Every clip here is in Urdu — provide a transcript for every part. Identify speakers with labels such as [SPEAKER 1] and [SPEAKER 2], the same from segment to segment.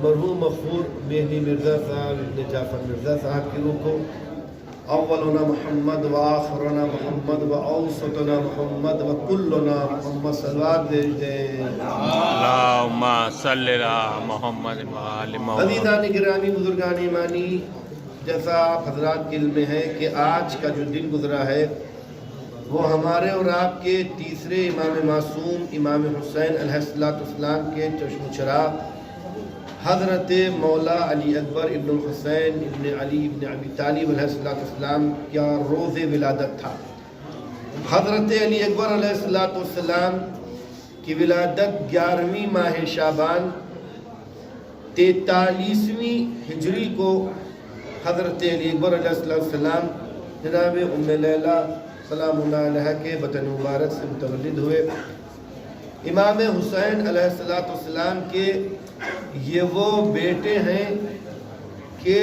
[SPEAKER 1] مرحوم مغفور مہدی مرزا صاحب ابن جعفر مرزا صاحب کی روح کو، اولنا محمد و آخرنا محمد و اوسطنا محمد و کلنا محمد صلوات بھیج دیں۔
[SPEAKER 2] اللہم صلی علی محمد و آل محمد۔
[SPEAKER 1] عزیزان گرامی، بزرگان ایمانی، جیسا آپ حضرات کے علم ہے کہ آج کا جو دن گزرا ہے وہ ہمارے اور آپ کے تیسرے امام معصوم امام حسین علیہ السلام کے چشم و چراغ حضرت مولا علی اکبر ابن الحسین ابن علی ابن ابی طالب علیہ السلام کا روز ولادت تھا۔ حضرت علی اکبر علیہ السلام کی ولادت 11ویں ماہ شعبان 43ویں ہجری کو حضرت علی اکبر علیہ السلام جناب ام لیلہ سلام اللہ علیہ کے بطن مبارک سے متولد ہوئے۔ امام حسین علیہ السلام کے یہ وہ بیٹے ہیں کہ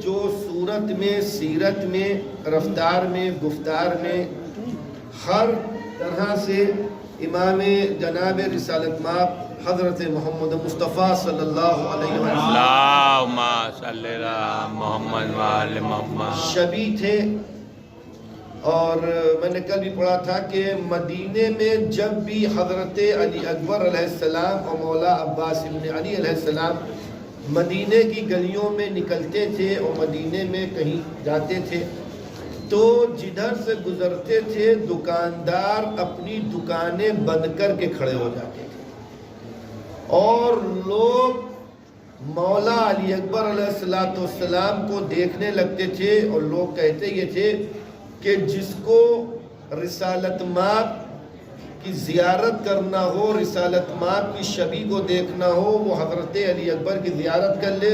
[SPEAKER 1] جو صورت میں، سیرت میں، رفتار میں، گفتار میں ہر طرح سے امام جناب رسالت مآب حضرت محمد مصطفیٰ صلی اللہ علیہ وسلم
[SPEAKER 2] اللہم صلی علی محمد و آل محمد
[SPEAKER 1] شبیہ تھے۔ اور میں نے کل بھی پڑھا تھا کہ مدینے میں جب بھی حضرت علی اکبر علیہ السلام اور مولا عباس ابن علی علیہ السلام مدینے کی گلیوں میں نکلتے تھے اور مدینے میں کہیں جاتے تھے تو جدھر سے گزرتے تھے دکاندار اپنی دکانیں بند کر کے کھڑے ہو جاتے تھے اور لوگ مولا علی اکبر علیہ السلام کو دیکھنے لگتے تھے اور لوگ کہتے یہ تھے کہ جس کو رسالت مآب کی زیارت کرنا ہو، رسالت مآب کی شبیہ کو دیکھنا ہو، وہ حضرت علی اکبر کی زیارت کر لے،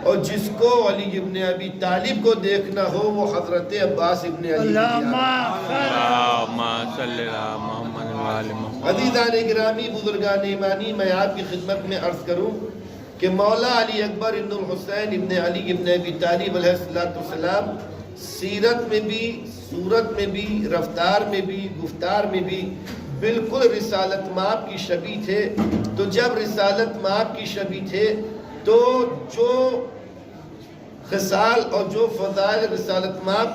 [SPEAKER 1] اور جس کو علی ابن ابی طالب کو دیکھنا ہو وہ حضرت عباس ابن علی
[SPEAKER 2] اللہم صلی علی محمد و آل محمد۔
[SPEAKER 1] عزیزان گرامی، بزرگان ایمانی، میں آپ کی خدمت میں عرض کروں کہ مولا علی اکبر ابن الحسین ابن علی ابن ابی طالب علیہ السلام سیرت میں بھی، صورت میں بھی، رفتار میں بھی، گفتار میں بھی بالکل رسالت مآب کی شبیہ تھے۔ تو جب رسالت مآب کی شبیہ تھے تو جو خصال اور جو فضائل رسالت مآب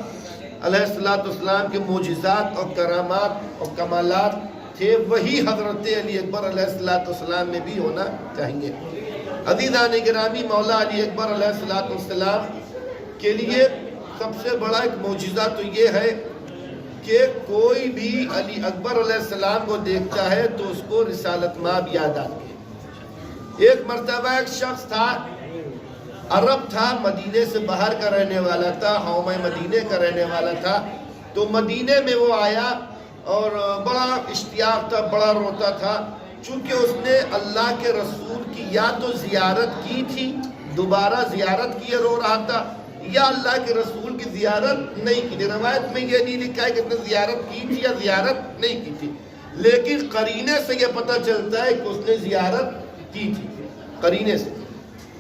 [SPEAKER 1] علیہ السلام کے معجزات اور کرامات اور کمالات تھے وہی حضرت علی اکبر علیہ السلام میں بھی ہونا چاہیے۔ عزیزان گرامی، مولا علی اکبر علیہ السلام کے لیے سب سے بڑا ایک معجزہ تو یہ ہے کہ کوئی بھی علی اکبر علیہ السلام کو دیکھتا ہے تو اس کو رسالت مآب یاد آتی ہے۔ ایک مرتبہ ایک شخص تھا، عرب تھا، مدینے سے باہر کا رہنے والا تھا، حومہ مدینے کا رہنے والا تھا۔ تو مدینے میں وہ آیا اور بڑا اشتیاق تھا، بڑا روتا تھا، چونکہ اس نے اللہ کے رسول کی یا تو زیارت کی تھی، دوبارہ زیارت کیے رو رہا تھا، یا اللہ کے رسول کی زیارت نہیں کی تھی۔ روایت میں یہ نہیں لکھا ہے کہ اس نے زیارت کی تھی یا زیارت نہیں کی تھی، لیکن قرینے سے یہ پتہ چلتا ہے کہ اس نے زیارت کی تھی، قرینے سے۔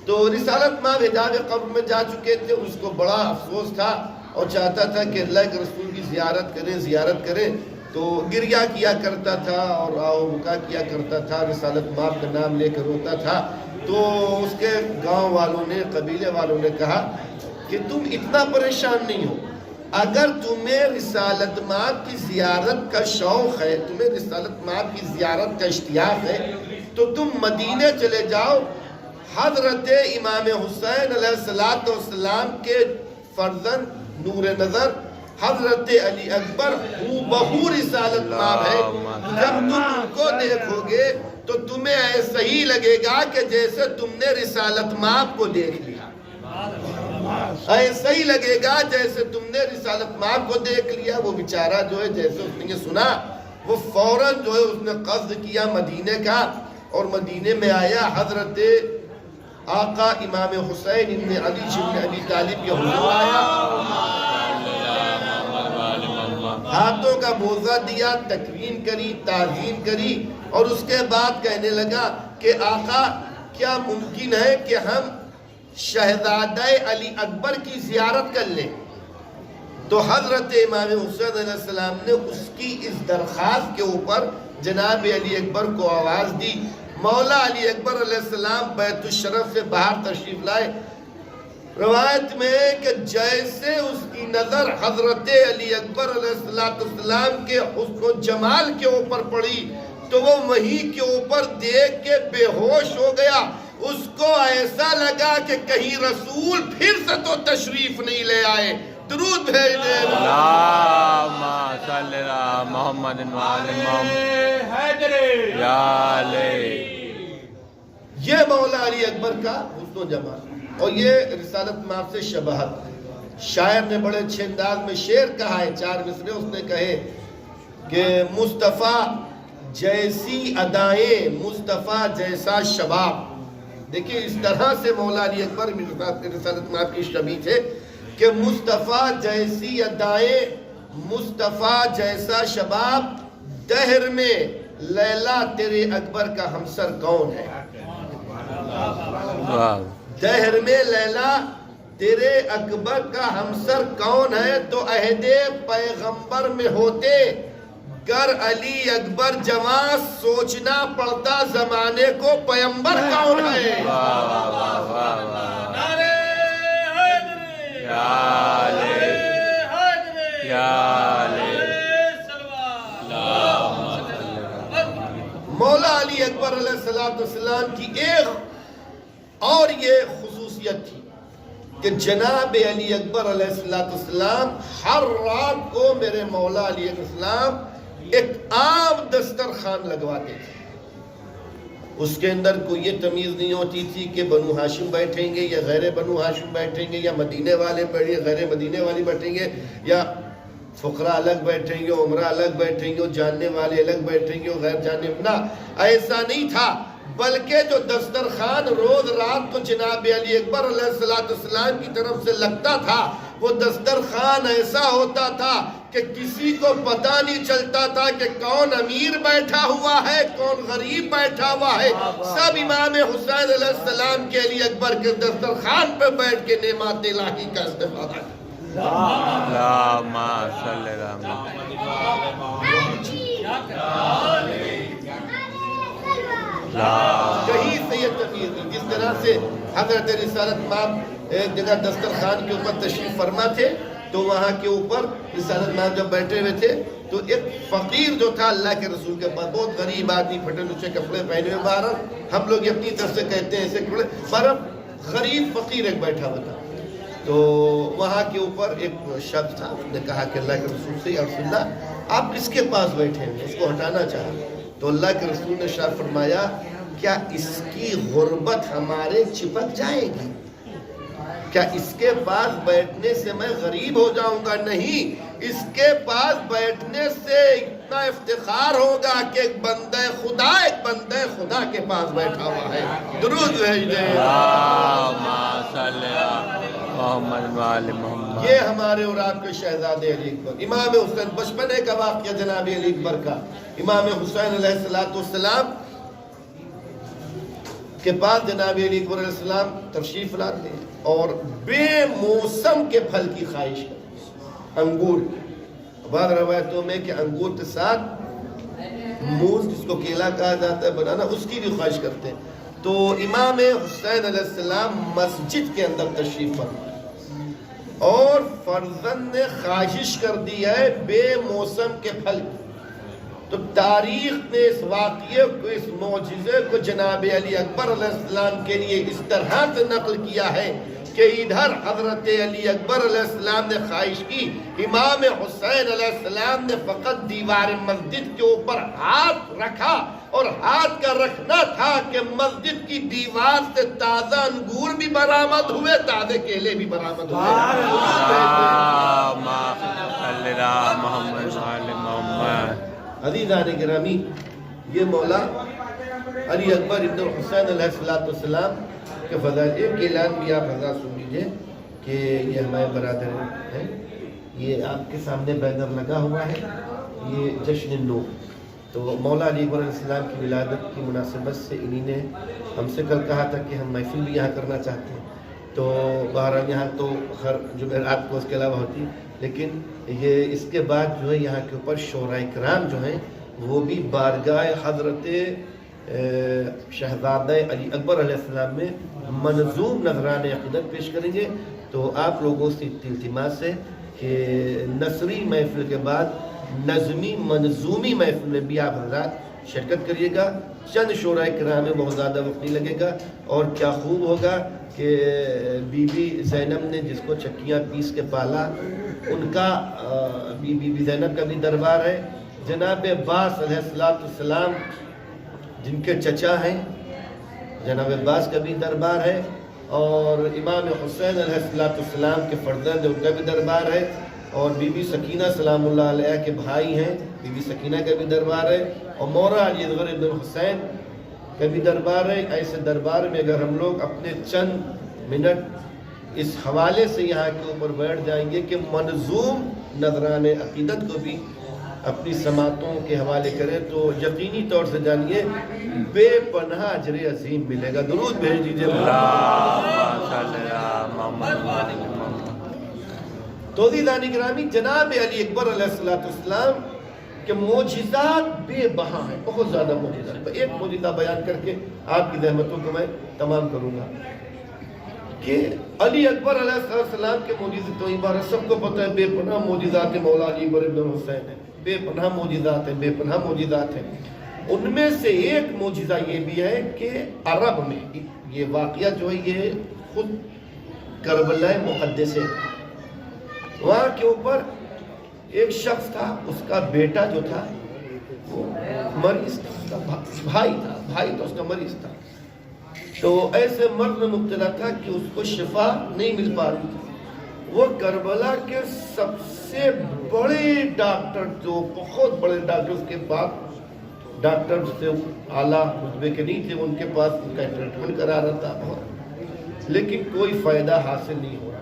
[SPEAKER 1] تو رسالت مآب حجاب قبر میں جا چکے تھے، اس کو بڑا افسوس تھا اور چاہتا تھا کہ اللہ کے رسول کی زیارت کریں، تو گریہ کیا کرتا تھا اور آہو بکا کیا کرتا تھا، رسالت مآب کا نام لے کر روتا تھا۔ تو اس کے گاؤں والوں نے، قبیلے والوں نے کہا کہ تم اتنا پریشان نہیں ہو، اگر تمہیں رسالت مآب کی زیارت کا شوق ہے، تمہیں رسالت مآب کی زیارت کا اشتیاق ہے تو تم مدینے چلے جاؤ، حضرت امام حسین علیہ السلام کے فرزند نور نظر حضرت علی اکبر بہو رسالت مآب ہے، جب تم ان کو دیکھو گے تو تمہیں ایسا ہی لگے گا کہ جیسے تم نے رسالت مآب کو دیکھ لیا، ایسا ہی لگے گا جیسے تم نے رسالت مآب کو دیکھ لیا۔ وہ بیچارہ جو ہے جیسے اس نے یہ سنا وہ فوراً جو ہے اس نے قصد کیا مدینے کا اور مدینے میں آیا، حضرت آقا امام حسین ابن علی ابن ابی طالب کے حضور آیا، ہاتھوں کا بوزہ دیا، تکریم کری، تعظیم کری اور اس کے بعد کہنے لگا کہ آقا کیا ممکن ہے کہ ہم شہزادہ علی اکبر کی زیارت کر لیں؟ تو حضرت امام حسین علیہ السلام نے اس کی اس درخواست کے اوپر جناب علی اکبر کو آواز دی، مولا علی اکبر علیہ السلام بیت الشرف سے باہر تشریف لائے. روایت میں ہے کہ جیسے اس کی نظر حضرت علی اکبر علیہ السلام کے حسن و جمال کے اوپر پڑی تو وہ وہیں کے اوپر دیکھ کے بے ہوش ہو گیا. اس کو ایسا لگا کہ کہیں رسول پھر سے تو تشریف نہیں لے آئے. درود بھیج دے.
[SPEAKER 2] اللہم صلی علی محمد وعلی محمد یا علی.
[SPEAKER 1] یہ مولا علی اکبر کا حسن و جمال اور یہ رسالت مآب سے شباہت. شاعر نے بڑے اچھے انداز میں شعر کہا ہے, 4 مصرے اس نے کہے کہ مصطفیٰ جیسی ادائیں, مصطفیٰ جیسا شباب. دیکھیں اس طرح سے مولا علی اکبر رسالت مآب کی شبیہ ہے کہ مصطفیٰ جیسی ادائیں, مصطفیٰ جیسا شباب, دہر میں لیلا تیرے اکبر کا ہمسر کون ہے. دہر میں لیلا تیرے اکبر کا ہمسر کون ہے. تو عہد پیغمبر میں ہوتے گر علی اکبر جوان, سوچنا پڑتا زمانے کو پیمبر کون ہے. مولا علی اکبر علیہ السلام کی ایک اور یہ خصوصیت تھی کہ جناب علی اکبر علیہ السلام ہر رات کو میرے مولا علی السلام ایک عام دسترخوان لگواتے تھے. اس کے اندر کوئی یہ تمیز نہیں ہوتی تھی کہ بنو ہاشم بیٹھیں گے یا غیر بنو ہاشم بیٹھیں گے, یا مدینے والے بیٹھیں گے غیر مدینے والے بیٹھیں گے, یا فقراء الگ بیٹھیں گے, عمرہ الگ بیٹھیں گے, جاننے والے الگ بیٹھیں گے, غیر جاننے. نہ, ایسا نہیں تھا. بلکہ جو دسترخوان روز رات کو جناب علی اکبر علیہ السلام کی طرف سے لگتا تھا, وہ دسترخوان ایسا ہوتا تھا کہ کسی کو پتہ نہیں چلتا تھا کہ کون امیر بیٹھا ہوا ہے, کون غریب بیٹھا ہوا ہے. سب امام حسین علیہ السلام کے علی اکبر کے دسترخوان پہ بیٹھ کے نعمات الہی کا استفادہ کرتے.
[SPEAKER 2] اللہم صلی علی
[SPEAKER 1] کہیں سے یہ تمیز نہیں. جس طرح سے حضرت رسالت مآب ایک جگہ دسترخوان کے اوپر تشریف فرما تھے تو وہاں کے اوپر رسالت مآب جب بیٹھے ہوئے تھے تو ایک فقیر جو تھا اللہ کے رسول کے پاس, بہت غریب آدمی, پھٹے نچے کپڑے پہنے ہوئے, باہر ہم لوگ اپنی طرف سے کہتے ہیں ایسے کپڑے, پر غریب فقیر ایک بیٹھا ہوا تھا. تو وہاں کے اوپر ایک شخص تھا, اس نے کہا کہ اللہ کے رسول سے یا رسول اللہ آپ کس کے پاس بیٹھے ہیں, اس کو ہٹانا چاہا. تو اللہ کے رسول نے ارشاد فرمایا کیا اس کی غربت ہمارے چپک جائے گی, کیا اس کے پاس بیٹھنے سے میں غریب ہو جاؤں گا؟ نہیں, اس کے پاس بیٹھنے سے اتنا افتخار ہوگا کہ ایک بندہ خدا کے پاس بیٹھا ہوا ہے. درود بھیج دیں.
[SPEAKER 2] محمد وعلی محمد.
[SPEAKER 1] یہ ہمارے اور آپ کے شہزادے علی اکبر امام حسین. بچپنے کا واقعہ جناب علی اکبر کا. امام حسین علیہ السلام کے پاس جناب علی اکبر علیہ السلام تشریف لاتے ہیں اور بے موسم کے پھل کی خواہش کرتے. انگور, بعض روایتوں میں کہ انگور کے ساتھ موز جس کو کیلا کہا جاتا ہے بنانا, اس کی بھی خواہش کرتے ہیں. تو امام حسین علیہ السلام مسجد کے اندر تشریف فرما اور فرزند نے خواہش کر دی ہے بے موسم کے پھل کی. تو تاریخ نے اس واقعے کو, اس معجزے کو جناب علی اکبر علیہ السلام کے لیے اس طرح سے نقل کیا ہے کہ ادھر حضرت علی اکبر علیہ السلام نے خواہش کی, امام حسین علیہ السلام نے فقط دیوار مسجد کے اوپر ہاتھ رکھا اور ہاتھ کا رکھنا تھا کہ مسجد کی دیوار سے تازہ انگور بھی برآمد ہوئے, تازے کیلے بھی برآمد ہوئے.
[SPEAKER 2] محمد وعلی محمد.
[SPEAKER 1] عزیزان گرامی, یہ مولا علی اکبر ابن حسین علیہ السلام کے فضائل. ایک اعلان بھی آپ حضرات سن لیجئے کہ یہ ہمارے برادر ہیں, یہ آپ کے سامنے بینر لگا ہوا ہے, یہ جشن نور. تو مولا علی اکبر علیہ السلام کی ولادت کی مناسبت سے انہی نے ہم سے کل کہا تھا کہ ہم محفل بھی یہاں کرنا چاہتے ہیں. تو بہرحال یہاں تو ہر جمعرات کو اس کے علاوہ ہوتی, لیکن یہ اس کے بعد جو ہے یہاں کے اوپر شعراء کرام جو ہیں وہ بھی بارگاہ حضرت شہزادہ علی اکبر علیہ السلام میں منظوم نذران عقیدت پیش کریں گے. تو آپ لوگوں سے التماس ہے کہ نثری محفل کے بعد نظمی منظومی محفل میں بھی آپ حضرات شرکت کریے گا. چند شعراء کرام میں بہت زیادہ وقت نہیں لگے گا. اور کیا خوب ہوگا کہ بی بی زینب نے جس کو چکیاں پیس کے پالا ان کا بی بی زینب کا بھی دربار ہے. جناب عباس علیہ السلام جن کے چچا ہیں جناب عباس کا بھی دربار ہے. اور امام حسین علیہ السلام کے فرزند ان کا بھی دربار ہے. اور بی بی سکینہ سلام اللہ علیہ کے بھائی ہیں بی بی سکینہ کا بھی دربار ہے. اور مولا علی اصغر ابن حسین کا بھی دربار ہے. ایسے دربار میں اگر ہم لوگ اپنے چند منٹ اس حوالے سے یہاں کے اوپر بیٹھ جائیں گے کہ منظوم نذران عقیدت کو بھی اپنی سماعتوں کے حوالے کریں تو یقینی طور سے جانیے بے پناہ اجر عظیم ملے گا. درود بھیج دیجیے. توعزیزان گرامی، جناب علی اکبر علیہ السلام کہ معجزات بے بہا ہیں، بہت زیادہ معجزات. ایک معجزہ بیان کر کے آپ کی زحمتوں کو میں تمام کروں گا کہ علی اکبر علیہ السلام کے معجزات تو عبارت سب کو پتہ ہے بے پناہ معجزات مولا علی اکبر ابن حسین ہیں. بے پناہ معجزات ہیں، بے پناہ معجزات ہیں. ان میں سے ایک معجزہ یہ بھی ہے کہ عرب میں یہ واقعہ جو ہے یہ خود کربلا مقدس ہے. وہاں کے اوپر ایک شخص تھا، اس کا بیٹا جو تھا وہ مریض تھا، بھائی تو اس کا مریض تھا. تو ایسے مرض میں مبتلا تھا کہ اس کو شفا نہیں مل پا رہی تھی. وہ کربلا کے سب سے بڑے ڈاکٹر جو بہت بڑے ڈاکٹر اس کے پاس ڈاکٹر سے اعلیٰ رتبے کے نہیں تھے ان کے پاس ان کا ٹریٹمنٹ کرا رہا تھا بہت، لیکن کوئی فائدہ حاصل نہیں ہو رہا.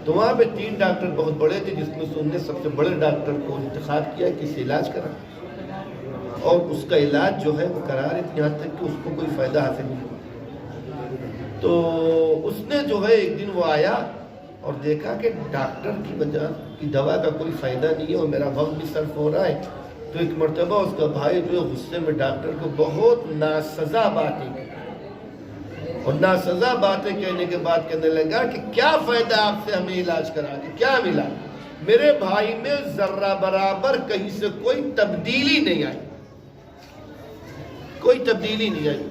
[SPEAKER 1] تو وہاں پہ 3 ڈاکٹر بہت بڑے تھے جس میں سے انہوں نے سب سے بڑے ڈاکٹر کو انتخاب کیا کہ اسے علاج کرا. اور اس کا علاج جو ہے وہ کرا رہے تھے یہاں تک کہ اس کو کوئی فائدہ حاصل نہیں ہوا. تو اس نے جو ہے ایک دن وہ آیا اور دیکھا کہ ڈاکٹر کی وجہ کی دوا کا کوئی فائدہ نہیں ہے اور میرا وقت بھی صرف ہو رہا ہے. تو ایک مرتبہ اس کا بھائی جو ہے غصے میں ڈاکٹر کو بہت ناسزا باتیں کی اور ناسزا باتیں کہنے کے بعد کہنے لگا کہ کیا فائدہ آپ سے ہمیں علاج کرا کے، کیا ملا؟ میرے بھائی میں ذرہ برابر کہیں سے کوئی تبدیلی نہیں آئی، کوئی تبدیلی نہیں آئی.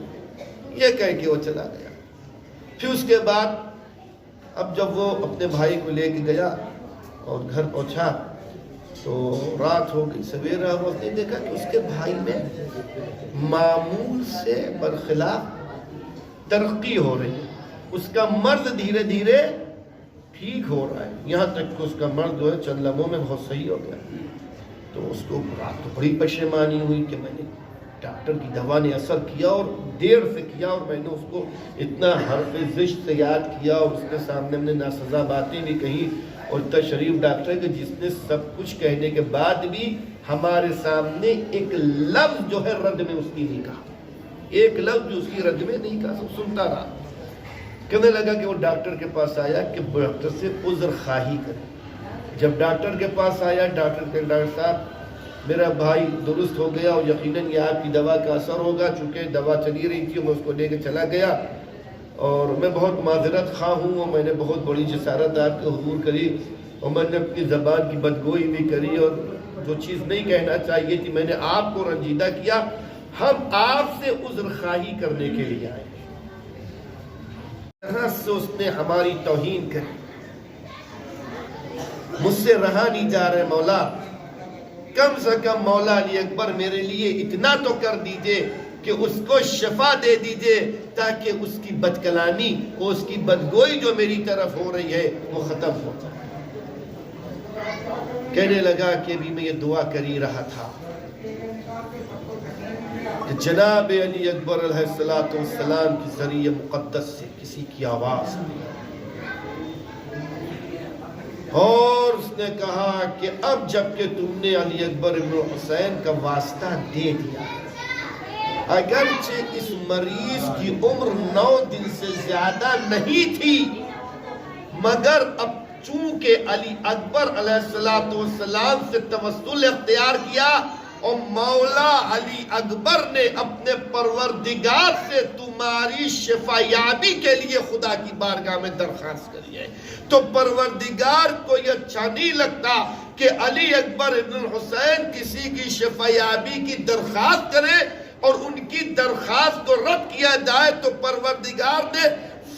[SPEAKER 1] یہ کہہ کے وہ چلا گیا. پھر اس کے بعد اب جب وہ اپنے بھائی کو لے کے گیا اور گھر پہنچا تو رات ہو گئی، سویرا ہوا. اس نے دیکھا کہ اس کے بھائی میں معمول سے برخلاف ترقی ہو رہی ہے. اس کا مرض دھیرے دھیرے ٹھیک ہو رہا ہے، یہاں تک کہ اس کا مرض جو ہے چند لمحوں میں بہت صحیح ہو گیا. تو اس کو رات تو بڑی پشیمانی ہوئی کہ میں نے ڈاکٹر کی دوا نے اثر کیا اور دیر سے کیا اور میں نے اس کو اتنا حرف زشت سے یاد کیا اور اس کے سامنے ہم نے ناسزا باتیں بھی کہی. اور اتنا شریف ڈاکٹر کہ جس نے سب کچھ کہنے کے بعد بھی ہمارے سامنے ایک لفظ جو ہے رد میں اس کی نہیں کہا، ایک لفظ جو اس کی رد میں نہیں کہا، سب سنتا رہا. کہنے لگا کہ وہ ڈاکٹر کے پاس آیا کہ ڈاکٹر سے عذر خواہی کرے. جب ڈاکٹر کے پاس آیا ڈاکٹر صاحب میرا بھائی درست ہو گیا اور یقیناً یہ آپ کی دوا کا اثر ہوگا. چونکہ دوا چلی رہی تھی میں اس کو لے کے چلا گیا اور میں بہت معذرت خواہ ہوں اور میں نے بہت بڑی جسارت آپ کے حضور کری اور میں نے اپنی زبان کی بدگوئی بھی کری اور جو چیز نہیں کہنا چاہیے تھی میں نے آپ کو رنجیدہ کیا. ہم آپ سے عذر خواہی کرنے کے لیے آئے. طرح سے اس نے ہماری توہین کری، مجھ سے رہا نہیں جا رہے. مولا کم سے کم مولا علی اکبر میرے لیے اتنا تو کر دیجئے کہ اس کو شفا دے دیجئے تاکہ اس کی بد کلامی اور اس کی بدگوئی جو میری طرف ہو رہی ہے وہ ختم ہو جائے. کہنے لگا کہ بھی میں یہ دعا کر ہی رہا تھا کہ جناب علی اکبر علیہ السلام کی ذریعہ مقدس سے کسی کی آواز دی اور اس نے کہا کہ اب جب کہ تم نے علی اکبر ابن حسین کا واسطہ دے دیا، اگرچہ اس مریض کی عمر 9 دن سے زیادہ نہیں تھی مگر اب چونکہ علی اکبر علیہ السلام سے توسل اختیار کیا اور مولا علی اکبر نے اپنے پروردگار سے تمہاری شفایابی کے لیے خدا کی بارگاہ میں درخواست کری ہے، تو پروردگار کو یہ اچھا نہیں لگتا کہ علی اکبر ابن الحسین کسی کی شفایابی کی درخواست کرے اور ان کی درخواست کو رد کیا جائے، تو پروردگار نے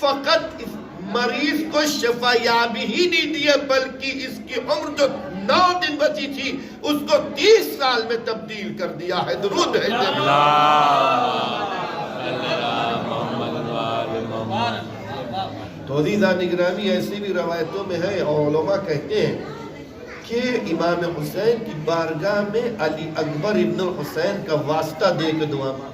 [SPEAKER 1] فقط اس مریض کو شفایابی ہی نہیں دی ہے، بلکہ اس کی عمر جو 9 دن بچی تھی اس کو 30 سال میں تبدیل کر دیا ہے۔ درود ہے تو عزیزان گرامی، ایسی بھی روایتوں میں ہے اور علماء کہتے ہیں کہ امام حسین کی بارگاہ میں علی اکبر ابن الحسین کا واسطہ دے کے دعا مانگا،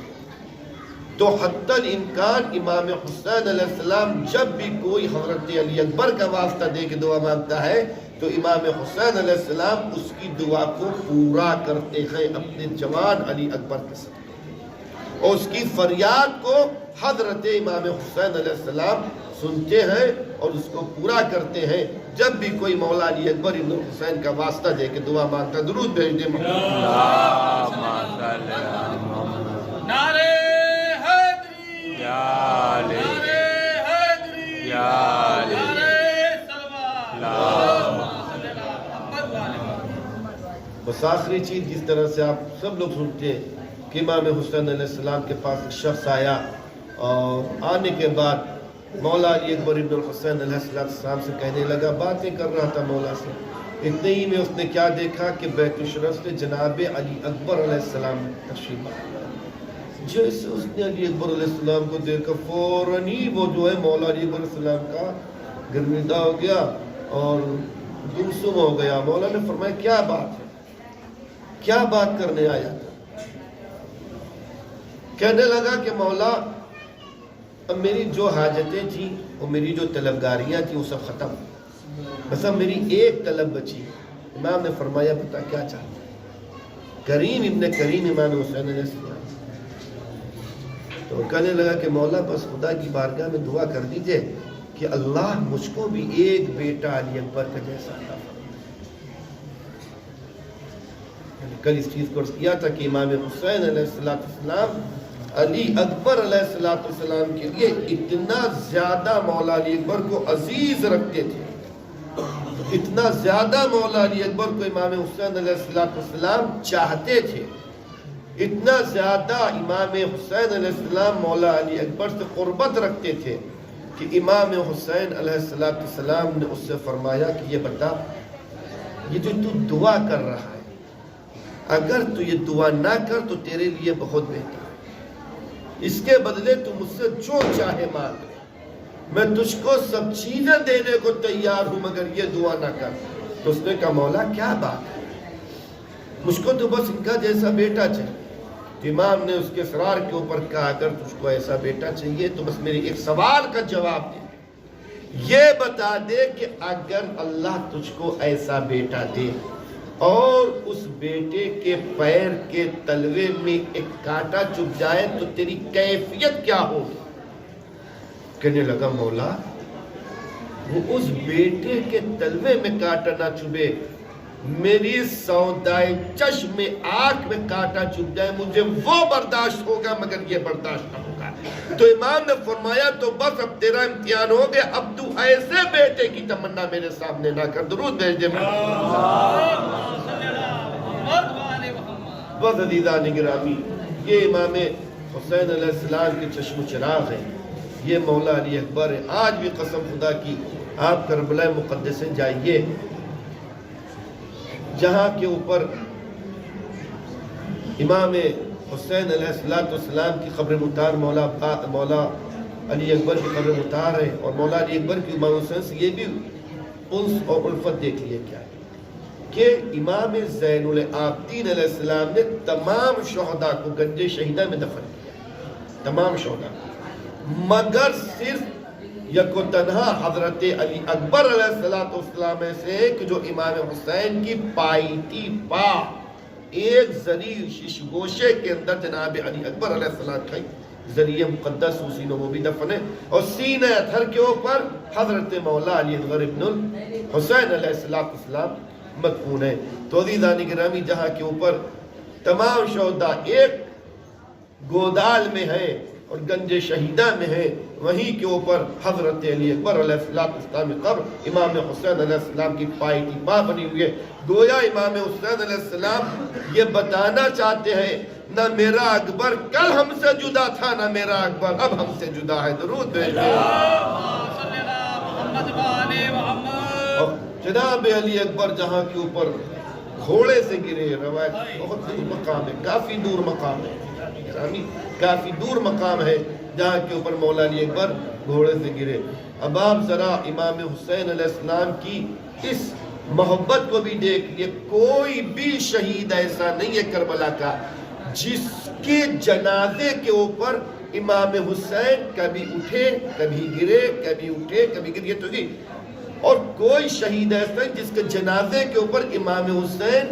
[SPEAKER 1] تو حتی الامکان امام حسین علیہ السلام جب بھی کوئی حضرت علی اکبر کا واسطہ دے کے دعا مانگتا ہے تو امام حسین علیہ السلام اس کی دعا کو پورا کرتے ہیں اپنے جوان علی اکبر کے ساتھ، اور اس کی فریاد کو حضرت امام حسین علیہ السلام سنتے ہیں اور اس کو پورا کرتے ہیں جب بھی کوئی مولا علی اکبر ابن حسین کا واسطہ دے کے دعا مانگتا۔ درود بھیج دے
[SPEAKER 3] نعرے حیدری، نعرے حیدری، نعرے
[SPEAKER 1] بس آخری چیز جس طرح سے آپ سب لوگ سنتے ہیں کہ امام حسین علیہ السلام کے پاس ایک شخص آیا اور آنے کے بعد مولا علی اکبر ابن الحسین علیہ السلام سے کہنے لگا، باتیں کر رہا تھا مولا سے، اتنے ہی میں اس نے کیا دیکھا کہ بیت الشرف سے جناب علی اکبر علیہ السلام تشریف لایا۔ جیسے اس نے علی اکبر علیہ السلام کو دیکھا فوراً ہی وہ جو ہے مولا علی اکبر علیہ السلام کا گرمیدہ ہو گیا اور گمسم ہو گیا۔ مولا نے فرمایا کیا بات ہے، کیا بات کرنے آیا تھا؟ کہنے لگا کہ مولا اب میری جو حاجتیں تھیں اور میری جو طلبگاریاں تھیں وہ سب ختم، بس اب میری ایک طلب بچی۔ امام نے فرمایا بتا کیا چاہتا ہے؟ کریم ابن کریم امام حسین علیہ السلام تو کہنے لگا کہ مولا بس خدا کی بارگاہ میں دعا کر دیجئے کہ اللہ مجھ کو بھی ایک بیٹا علی اکبر کا جیسا عطا فرمائے۔ کل اس چیز کو کیا تھا کہ امام حسین علیہ السلام علی اکبر علیہ السلام کے لیے اتنا زیادہ مولا علی اکبر کو عزیز رکھتے تھے، اتنا زیادہ مولا علی اکبر کو امام حسین علیہ السلام چاہتے تھے، اتنا زیادہ امام حسین علیہ السلام مولا علی اکبر سے قربت رکھتے تھے کہ امام حسین علیہ السلام نے اس سے فرمایا کہ یہ بتا، یہ جو تو دعا کر رہا ہے اگر تو یہ دعا نہ کر تو تیرے لیے بہت بہتر ہے، اس کے بدلے تو مجھ سے جو چاہے مانگ لے، میں تجھ کو سب چیزیں دینے کو تیار ہوں مگر یہ دعا نہ کر۔ تو اس نے کہا مولا کیا بات ہے، مجھ کو تو بس ان کا جیسا بیٹا چاہیے۔ امام نے اس کے اصرار کے اوپر کہا اگر تجھ کو ایسا بیٹا چاہیے تو بس میرے ایک سوال کا جواب دے، یہ بتا دے کہ اگر اللہ تجھ کو ایسا بیٹا دے اور اس بیٹے کے پیر کے تلوے میں ایک کانٹا چبھ جائے تو تیری کیفیت کیا ہوگی؟ کہنے لگا مولا وہ اس بیٹے کے تلوے میں کانٹا نہ چبھے، میری سودائے چشم میں آنکھ میں کانٹا چبھ جائے مجھے وہ برداشت ہوگا مگر یہ برداشت نہ ہوگا۔ تو امام نے فرمایا تو بس اب تیرا امتحان ہو گیا، اب تو ایسے بیٹے کی تمنا میرے سامنے نہ کر۔ درود بھیج دے بس عزیزان گرامی، یہ امام حسین علیہ السلام کے چشم و چراغ ہے، یہ مولا علی اکبر ہے۔ آج بھی قسم خدا کی آپ کربلا مقدس جائیے جہاں کے اوپر امام حسین علیہ السلام کی قبر مطار مولا علی اکبر کی قبر مطار ہے، اور مولا علی اکبر کی امام حسین سے یہ بھی انس اور الفت دیکھ لیے کیا ہے کہ امام زین العابدین علیہ السلام نے تمام شہداء کو گنج شہیدہ میں دفن کیا، تمام شہداء، مگر صرف یک و تنہا حضرت علی اکبر علیہ السلام میں سے کہ جو امام حسین کی پائیتی پا ایک ذریع شش گوشے کے اندر جناب علی اکبر علیہ السلام کا ذریعہ مقدس اسی نے وہ بھی دفن ہے، اور سینہ اطہر کے اوپر حضرت مولا علی اکبر ابن الحسین علیہ السلام مدفون ہے۔ تو عزیزان گرامی، جہاں کے اوپر تمام شہداء ایک گودال میں ہے اور گنج شہیدہ میں ہے، وہیں کے اوپر حضرت علی اکبر علیہ السلام کی قبر، امام حسین علیہ السلام کی پائی کی پا بنی ہوئی ہے۔ گویا امام حسین علیہ السلام یہ بتانا چاہتے ہیں نہ میرا اکبر کل ہم سے جدا تھا، نہ میرا اکبر اب ہم سے جدا ہے۔ درود بھیجیں۔ اور جناب علی اکبر جہاں کے اوپر گھوڑے سے گرے، روایت بہت دور مقام ہے، کافی دور مقام ہے، کافی دور مقام ہے جہاں کے اوپر مولا علی اکبر گھوڑے سے گرے۔ اب آپ ذرا امام حسین علیہ السلام کی اس محبت کو بھی دیکھ لیے، کوئی بھی شہید ایسا نہیں ہے کربلا کا جس کے جنازے کے اوپر امام حسین کبھی اٹھے کبھی گرے، کبھی اٹھے کبھی گرے تو گی، اور کوئی شہید ایسا جس کے جنازے کے اوپر امام حسین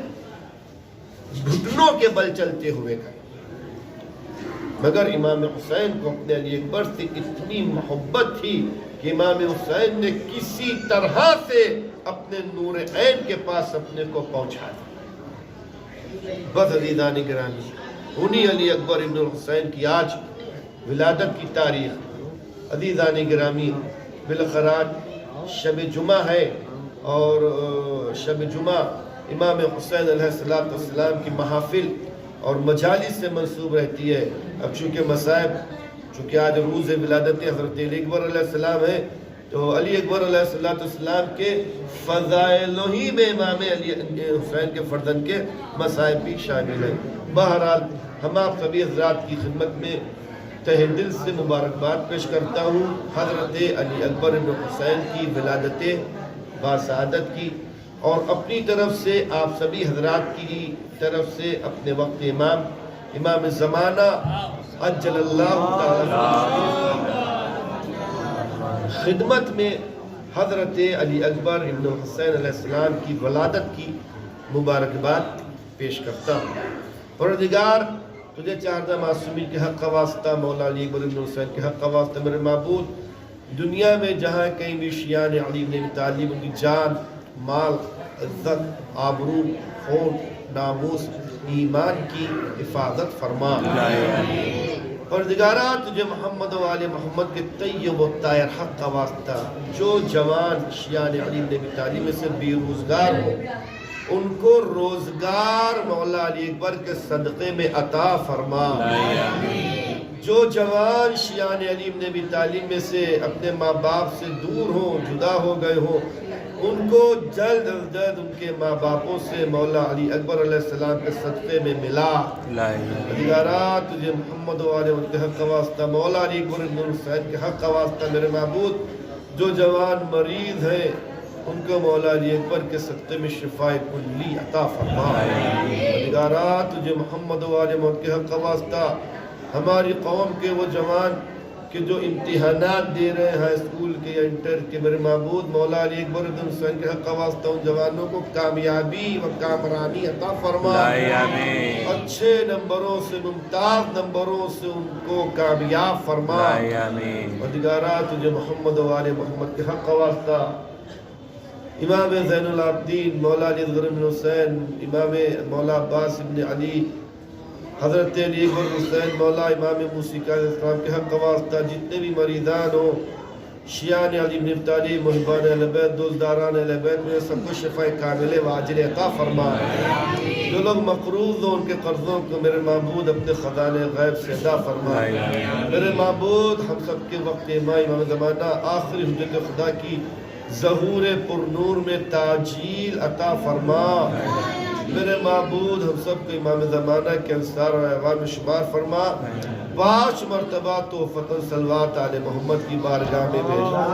[SPEAKER 1] گھٹنوں کے بل چلتے ہوئے گئے، مگر امام حسین کو اپنے علی اکبر سے اتنی محبت تھی کہ امام حسین نے کسی طرح سے اپنے نور عین کے پاس اپنے کو پہنچا دیا۔ بس عزیزان گرامی، انہی علی اکبر ابن الحسین کی آج ولادت کی تاریخ، عزیزان گرامی، بالخراج شب جمعہ ہے، اور شب جمعہ امام حسین علیہ السلام کی محافل اور مجالس سے منسوب رہتی ہے۔ اب چونکہ مصائب، چونکہ آج روز ولادت حضرت علی اکبر علیہ السلام ہے، تو علی اکبر علیہ السلام کے فضائل ہی میں امام علی حسین کے فرزند کے مصائب بھی شامل ہیں۔ بہرحال ہم آپ سبھی حضرات کی خدمت میں تہ دل سے مبارکباد پیش کرتا ہوں حضرت علی اکبر ابن حسین کی ولادت باسعادت کی، اور اپنی طرف سے آپ سبھی حضرات کی طرف سے اپنے وقت امام زمانہ عجل اللہ تعالی خدمت میں حضرت علی اکبر ابن حسین علیہ السلام کی ولادت کی مبارکباد پیش کرتا ہوں۔ پروردگار تجھے چاردہ معصومین کے حق کا واسطہ، مولا علی اکبر ابن حسین کے حق کا واسطہ، میرے معبود دنیا میں جہاں کہیں بھی شیعان علی ابن ابی طالب ان کی جان، مال، عزت، آبرو، خون، ناموس، ایمان کی حفاظت فرما۔ پروردگارہ تجھے محمد و آل محمد کے طیب و طاہر حق کا واسطہ، جو جوان شیعان علی ابن ابی طالب میں سے بے روزگار ہو ان کو روزگار مولا علی اکبر کے صدقے میں عطا فرما۔ جو جوان شیعان علی ابن ابی طالب میں سے اپنے ماں باپ سے دور ہوں، جدا ہو گئے ہوں، ان کو جلد از جلد ان کے ماں باپوں سے مولا علی اکبر علیہ السلام کے صدقے میں ملا۔ پروردگارہ تجھے محمد و آل محمد کے حق کا واسطہ، مولا علی اکبر ابن حسین کے حق کا واسطہ، میرے معبود جو جوان مریض ہیں ان کو مولا علی اکبر کے صدقے میں شفاء کلی عطا فرما۔ پروردگارہ تجھے محمد و آل محمد کے حق کا واسطہ، ہماری قوم کے وہ جوان کہ جو امتحانات دے رہے ہیں ہائی اسکول کے یا انٹر کے، میرے معبود مولا علی اکبر ابن حسین کے حق کا واسطہ ان جوانوں کو کامیابی و کامرانی عطا فرما۔ اچھے نمبروں سے، ممتاز نمبروں سے ان کو کامیاب فرما۔ پروردگارہ تجھے محمد و آل محمد کے حق کا واسطہ، امام زین العابدین مولا علی اکبر ابن حسین، امام مولا عباس ابن علی، حضرت علی اکبر حسین مولا امام موسیٰ علیہ السلام کے حق کا واسطہ، جتنے بھی مریضان ہو، شیعان علی ابن ابی طالب، محبان اہل بیت، دوستداران اہل بیت، میں سب کو شفاء کامل و عاجل عطا فرما۔ جو لوگ مقروض ہو ان کے قرضوں کو میرے معبود اپنے خزانے غیب سے ادا فرما۔ میرے معبود ہم سب کے وقت امام زمانہ آخری حجت خدا کی ظہور پر نور میں تاجیل عطا فرما۔ میرے معبود ہم سب کو امام زمانہ کے انصار و اعوان میں شمار فرما۔ 5 مرتبہ توفتاً صلوات آل محمد کی بارگاہ میں بھیجا۔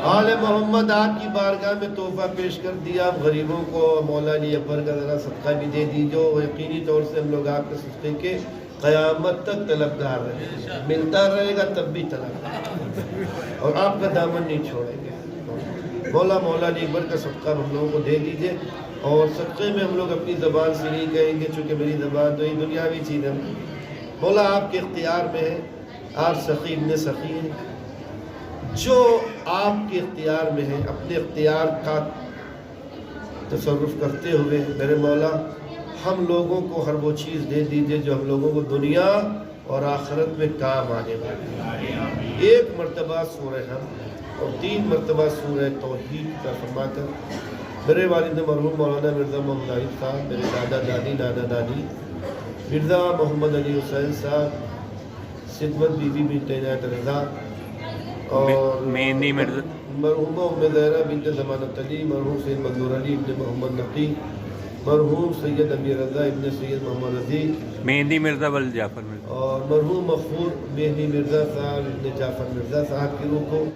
[SPEAKER 1] آل محمد آپ کی بارگاہ میں تحفہ پیش کر دیا، آپ غریبوں کو مولا علی اکبر کا ذرا صدقہ بھی دے دیجو۔ یقینی طور سے ہم لوگ آپ کے صدقے کے قیامت تک طلبگار رہے گا، ملتا رہے گا تب بھی طلب، اور آپ کا دامن نہیں چھوڑیں گے۔ مولا علی اکبر کا صدقہ ہم لوگوں کو دے دیجئے، اور صدقے میں ہم لوگ اپنی زبان سے نہیں کہیں گے، چونکہ میری زبان تو یہ دنیاوی چیز ہے۔ مولا آپ کے اختیار میں ہے، آپ سخی ابن سخی ہیں، جو آپ کے اختیار میں ہے اپنے اختیار کا تصرف کرتے ہوئے میرے مولا ہم لوگوں کو ہر وہ چیز دے دیجئے جو ہم لوگوں کو دنیا اور آخرت میں کام آنے والی۔ ایک مرتبہ سورہ حمد اور 3 مرتبہ سورہ توحید کا فرما کر میرے والد مرحوم مولانا مرزا محمد عارف صاحب، میرے دادا دادی نانا نانی مرزا محمد علی حسین صاحب، خدمت بی بی بنت عنایت رضا، اور
[SPEAKER 2] مہندی مرزا،
[SPEAKER 1] مرحومہ ام زہرا بنت ضمانت علی، مرحوم سید منظور علی ابن محمد نقی، مرحوم سید امیر رضا ابن سید محمد رضی،
[SPEAKER 2] مہندی مرزا ول جعفر مرزا،
[SPEAKER 1] اور مرحوم مغفور مہدی مرزا صاحب ابن جعفر مرزا صاحب کی روح کو